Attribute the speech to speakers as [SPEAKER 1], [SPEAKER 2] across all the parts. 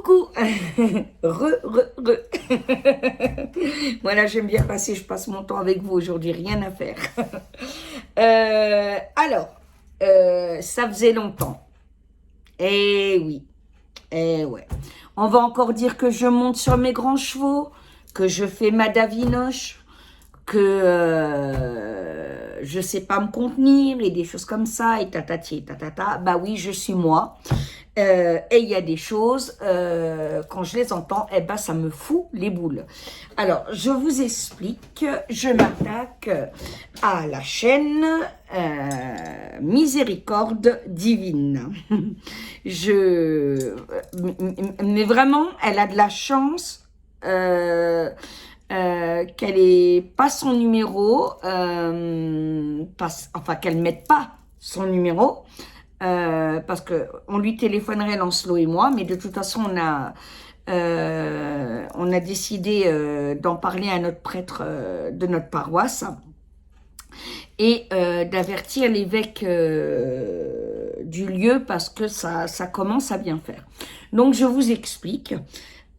[SPEAKER 1] Coucou. Re. Voilà, j'aime bien passer, je passe mon temps avec vous aujourd'hui, rien à faire. Ça faisait longtemps. Eh oui, eh ouais. On va encore dire que je monte sur mes grands chevaux, que je fais ma davinoche, que je sais pas me contenir et des choses comme ça, et tatati et tatata. Bah oui, je suis moi. Et il y a des choses, quand je les entends, eh ben, ça me fout les boules. Alors, je vous explique, je m'attaque à la chaîne Miséricorde Divine. Mais vraiment, elle a de la chance qu'elle ait pas son numéro, enfin qu'elle mette pas son numéro. Parce que on lui téléphonerait Lancelot et moi, mais de toute façon on a décidé d'en parler à notre prêtre de notre paroisse et d'avertir l'évêque du lieu parce que ça commence à bien faire. Donc je vous explique.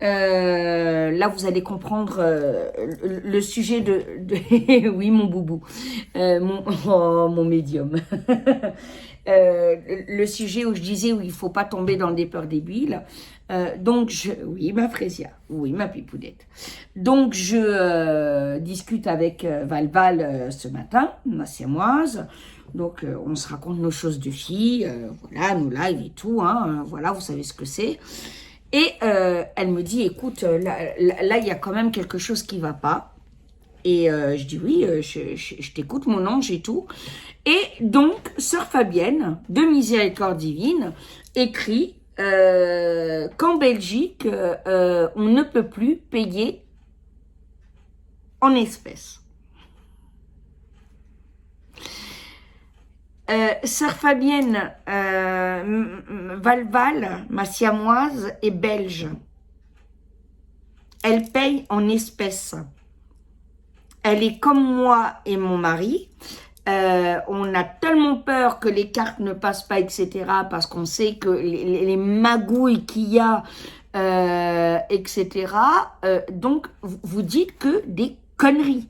[SPEAKER 1] Là, vous allez comprendre le sujet de oui, mon boubou, mon médium. Le sujet où je disais où il faut pas tomber dans des peurs débiles. Oui, ma Frésia, oui, ma pipoudette. Donc, je discute avec Valval ce matin, ma siamoise. Donc, on se raconte nos choses de filles, voilà, nos lives et tout, hein, voilà, vous savez ce que c'est. Et elle me dit, écoute, là, il y a quand même quelque chose qui va pas. Et je dis, oui, je t'écoute, mon ange et tout. Et donc, sœur Fabienne, de Miséricorde Divine, écrit qu'en Belgique, on ne peut plus payer en espèces. Sœur Fabienne Valval, ma siamoise, est belge. Elle paye en espèces. Elle est comme moi et mon mari. On a tellement peur que les cartes ne passent pas, etc. Parce qu'on sait que les magouilles qu'il y a, etc. Donc, vous dites que des conneries.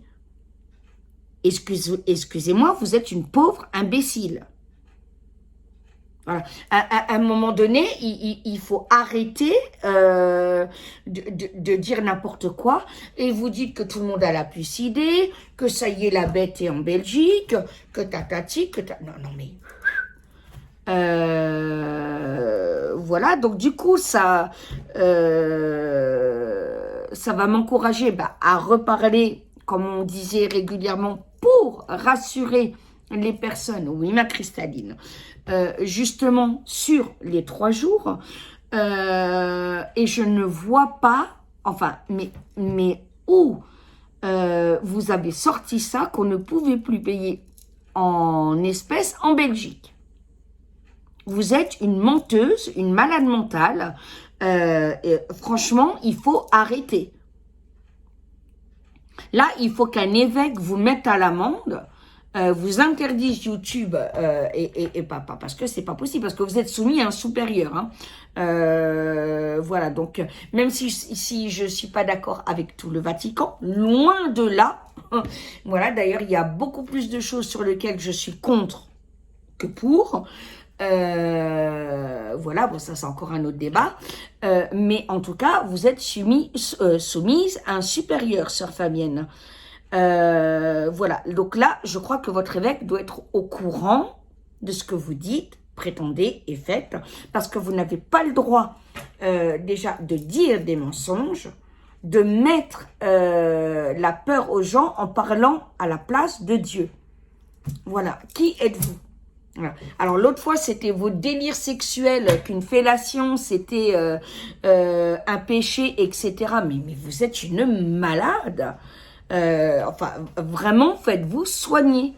[SPEAKER 1] Excusez-moi, vous êtes une pauvre imbécile. Voilà. À un moment donné, il faut arrêter de dire n'importe quoi. Et vous dites que tout le monde a la puce idée, que ça y est, la bête est en Belgique, que tatati, que ta... Non, mais... voilà, donc du coup, ça va m'encourager à reparler, comme on disait régulièrement, pour rassurer les personnes, oui, ma cristalline, justement sur les 3 jours, et je ne vois pas, enfin, mais où vous avez sorti ça qu'on ne pouvait plus payer en espèces en Belgique. Vous êtes une menteuse, une malade mentale, et franchement, il faut arrêter. Là, il faut qu'un évêque vous mette à l'amende, vous interdise YouTube et pas parce que c'est pas possible, parce que vous êtes soumis à un supérieur. Hein. Voilà, donc même si je suis pas d'accord avec tout le Vatican, loin de là. Voilà, d'ailleurs, il y a beaucoup plus de choses sur lesquelles je suis contre que pour. Voilà, bon, ça c'est encore un autre débat. Mais en tout cas, vous êtes soumise à un supérieur, sœur Fabienne. Voilà, donc là, je crois que votre évêque doit être au courant de ce que vous dites, prétendez et faites, parce que vous n'avez pas le droit déjà de dire des mensonges, de mettre la peur aux gens en parlant à la place de Dieu. Voilà, qui êtes-vous? Voilà. Alors l'autre fois c'était vos délires sexuels, qu'une fellation c'était un péché, etc. Mais vous êtes une malade. Enfin vraiment faites-vous soigner.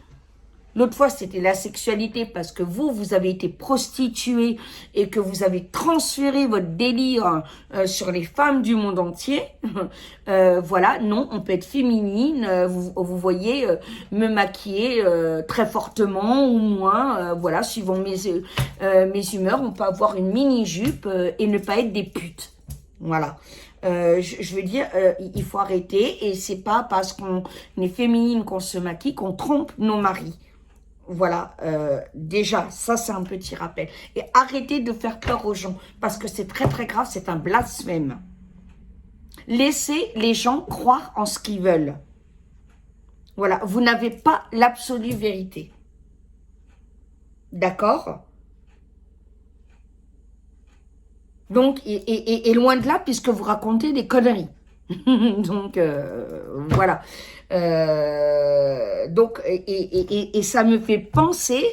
[SPEAKER 1] L'autre fois c'était la sexualité parce que vous avez été prostituée et que vous avez transféré votre délire sur les femmes du monde entier. Voilà, non, on peut être féminine, vous voyez, me maquiller très fortement ou moins, voilà, suivant mes humeurs, on peut avoir une mini-jupe et ne pas être des putes. Voilà. Je veux dire, il faut arrêter. Et c'est pas parce qu'on est féminine, qu'on se maquille, qu'on trompe nos maris. Voilà, déjà, ça c'est un petit rappel. Et arrêtez de faire peur aux gens, parce que c'est très très grave, c'est un blasphème. Laissez les gens croire en ce qu'ils veulent. Voilà, vous n'avez pas l'absolue vérité. D'accord? Donc, et loin de là, puisque vous racontez des conneries. Donc, voilà. Donc, et ça me fait penser,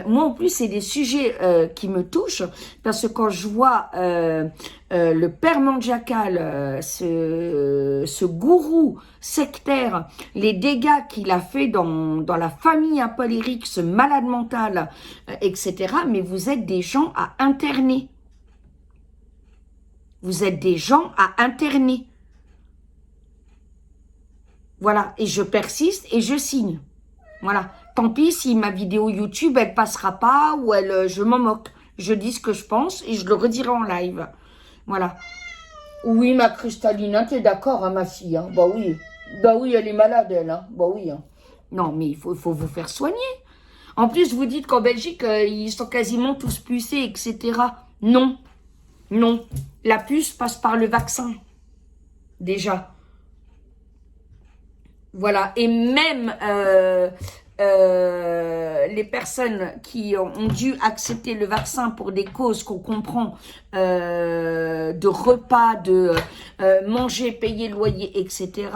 [SPEAKER 1] moi en plus, c'est des sujets qui me touchent, parce que quand je vois le père Mandjakal, ce gourou sectaire, les dégâts qu'il a fait dans la famille Apollérique, ce malade mental, etc., mais vous êtes des gens à interner. Vous êtes des gens à interner. Voilà, et je persiste et je signe. Voilà, tant pis si ma vidéo YouTube, elle passera pas ou je m'en moque. Je dis ce que je pense et je le redirai en live. Voilà. Oui, ma Cristalina, t'es d'accord, hein, ma fille, hein? Bah oui, elle est malade, elle, hein? Bah oui, hein. Non, mais il faut vous faire soigner. En plus, vous dites qu'en Belgique, ils sont quasiment tous pucés, etc. Non, non. La puce passe par le vaccin, déjà. Voilà, et même les personnes qui ont dû accepter le vaccin pour des causes qu'on comprend, de repas, de manger, payer loyer, etc.,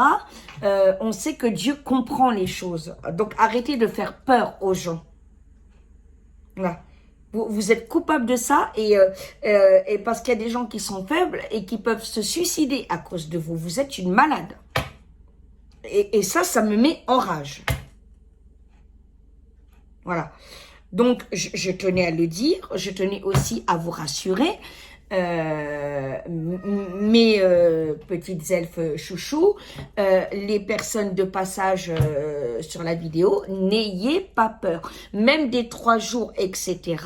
[SPEAKER 1] on sait que Dieu comprend les choses. Donc arrêtez de faire peur aux gens. Voilà. Vous êtes coupable de ça et parce qu'il y a des gens qui sont faibles et qui peuvent se suicider à cause de vous. Vous êtes une malade. Et ça me met en rage. Voilà. Donc, je tenais à le dire. Je tenais aussi à vous rassurer. Mes petites elfes chouchous, les personnes de passage sur la vidéo, n'ayez pas peur. Même des 3 jours, etc.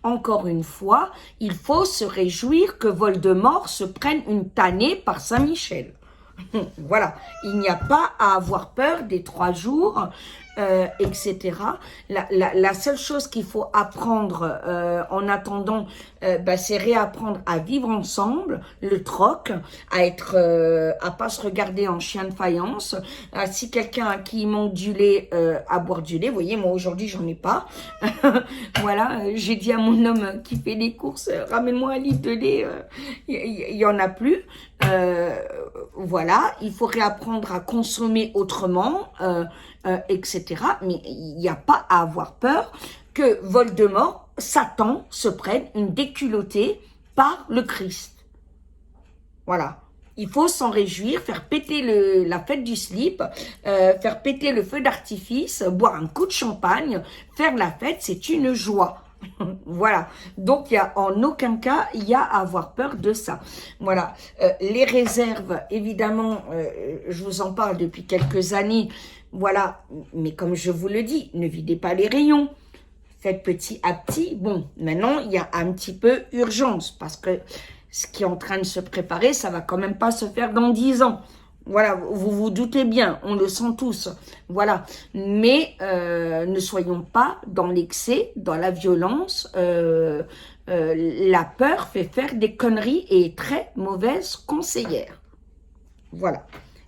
[SPEAKER 1] Encore une fois, il faut se réjouir que Voldemort se prenne une tannée par Saint-Michel. Voilà, il n'y a pas à avoir peur des 3 jours, etc. La seule chose qu'il faut apprendre en attendant, c'est réapprendre à vivre ensemble, le troc, à pas se regarder en chien de faïence. Si quelqu'un à qui il manque du lait, à boire du lait, vous voyez, moi aujourd'hui j'en ai pas. Voilà, j'ai dit à mon homme qui fait les courses, ramène-moi un litre de lait, il y en a plus. Voilà, il faut réapprendre à consommer autrement, etc. Mais il n'y a pas à avoir peur que Voldemort, Satan, se prenne une déculottée par le Christ. Voilà. Il faut s'en réjouir, faire péter la fête du slip, faire péter le feu d'artifice, boire un coup de champagne, faire la fête, c'est une joie. Voilà, donc il y a en aucun cas il y a à avoir peur de ça. Voilà, les réserves, évidemment, je vous en parle depuis quelques années. Voilà, mais comme je vous le dis, ne videz pas les rayons. Faites petit à petit. Bon, maintenant il y a un petit peu urgence parce que ce qui est en train de se préparer, ça va quand même pas se faire dans 10 ans. Voilà, vous vous doutez bien, on le sent tous. Voilà, mais ne soyons pas dans l'excès, dans la violence. La peur fait faire des conneries et est très mauvaise conseillère. Voilà.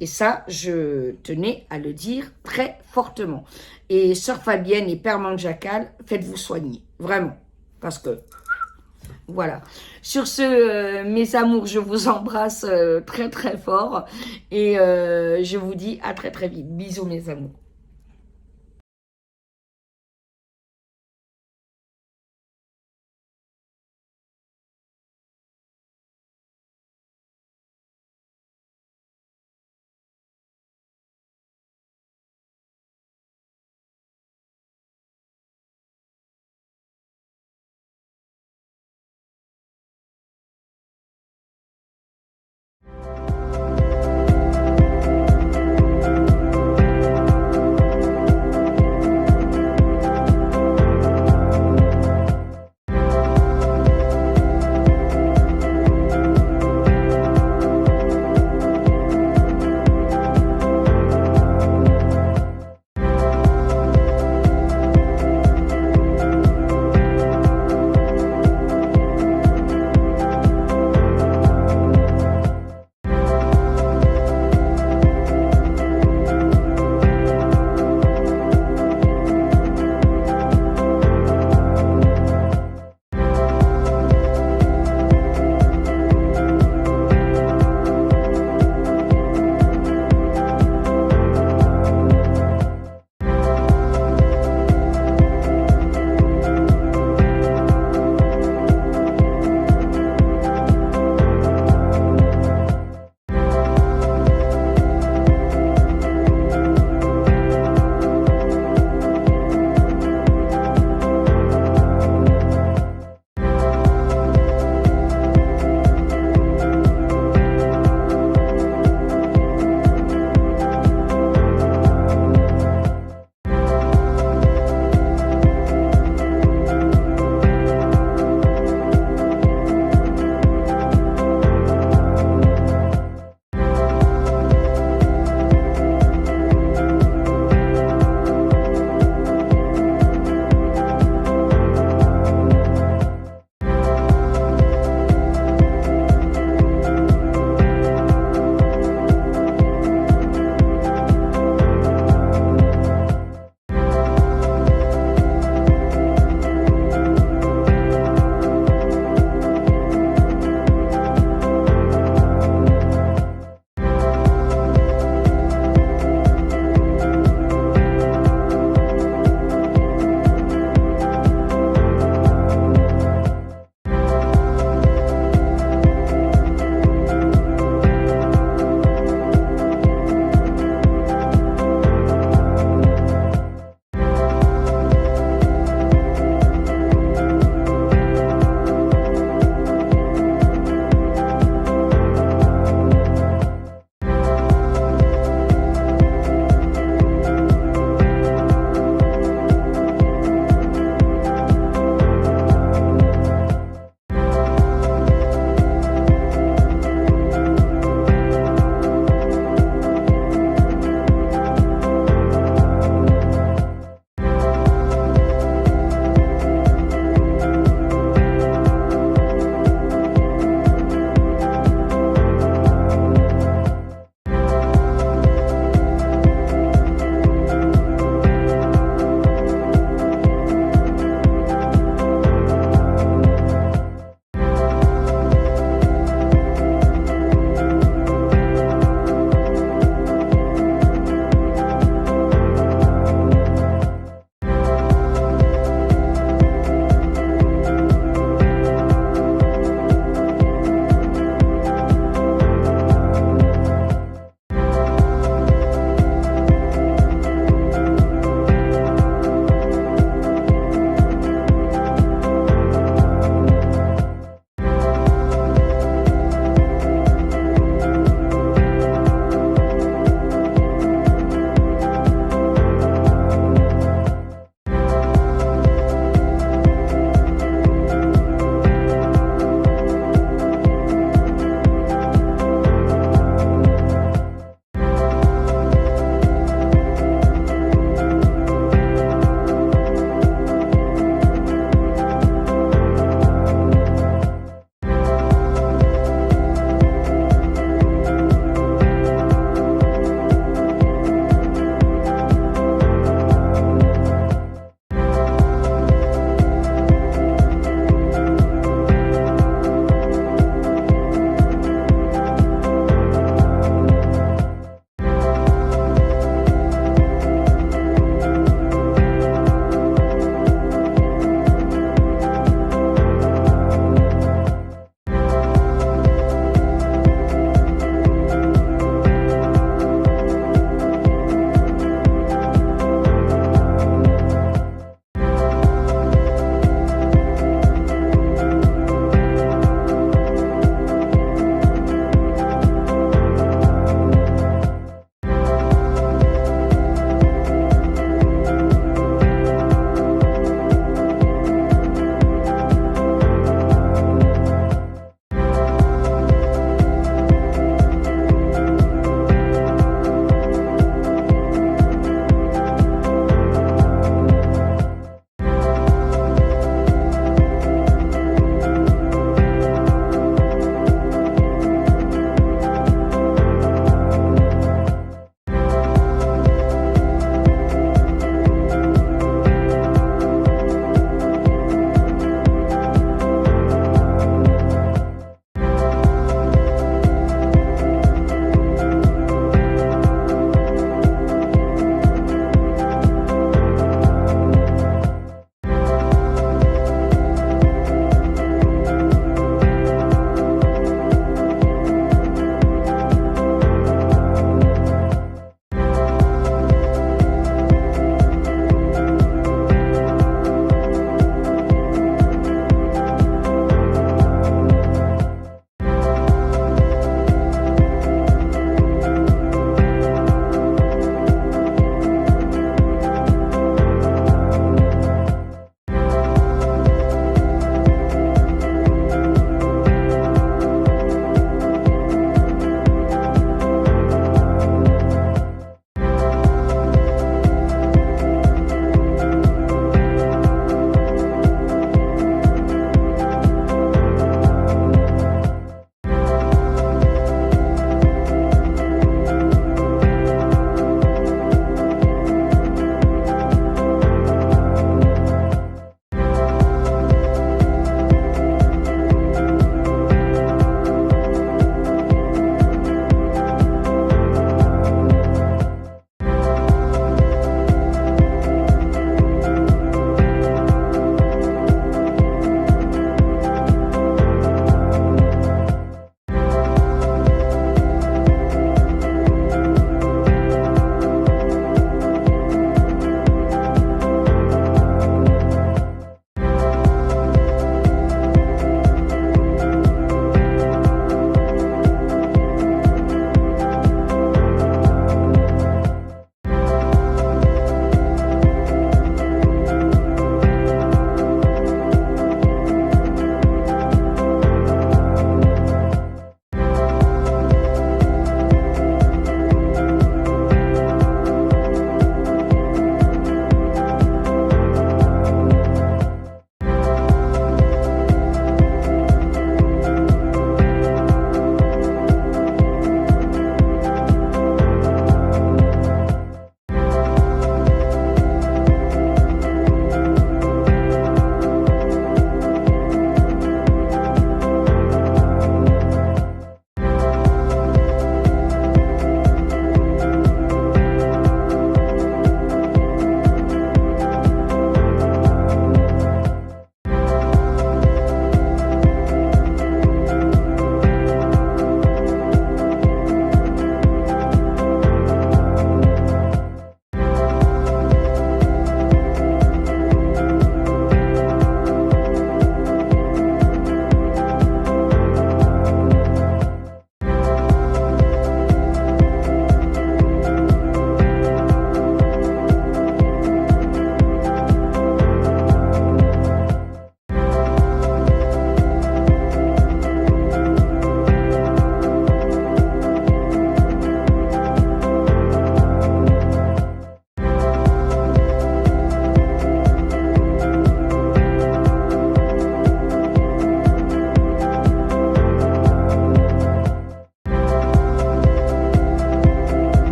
[SPEAKER 1] Et ça, je tenais à le dire très fortement. Et sœur Fabienne et père Mandjakal, faites-vous soigner. Vraiment. Parce que... Voilà. Sur ce, mes amours, je vous embrasse très très fort et je vous dis à très très vite. Bisous mes amours.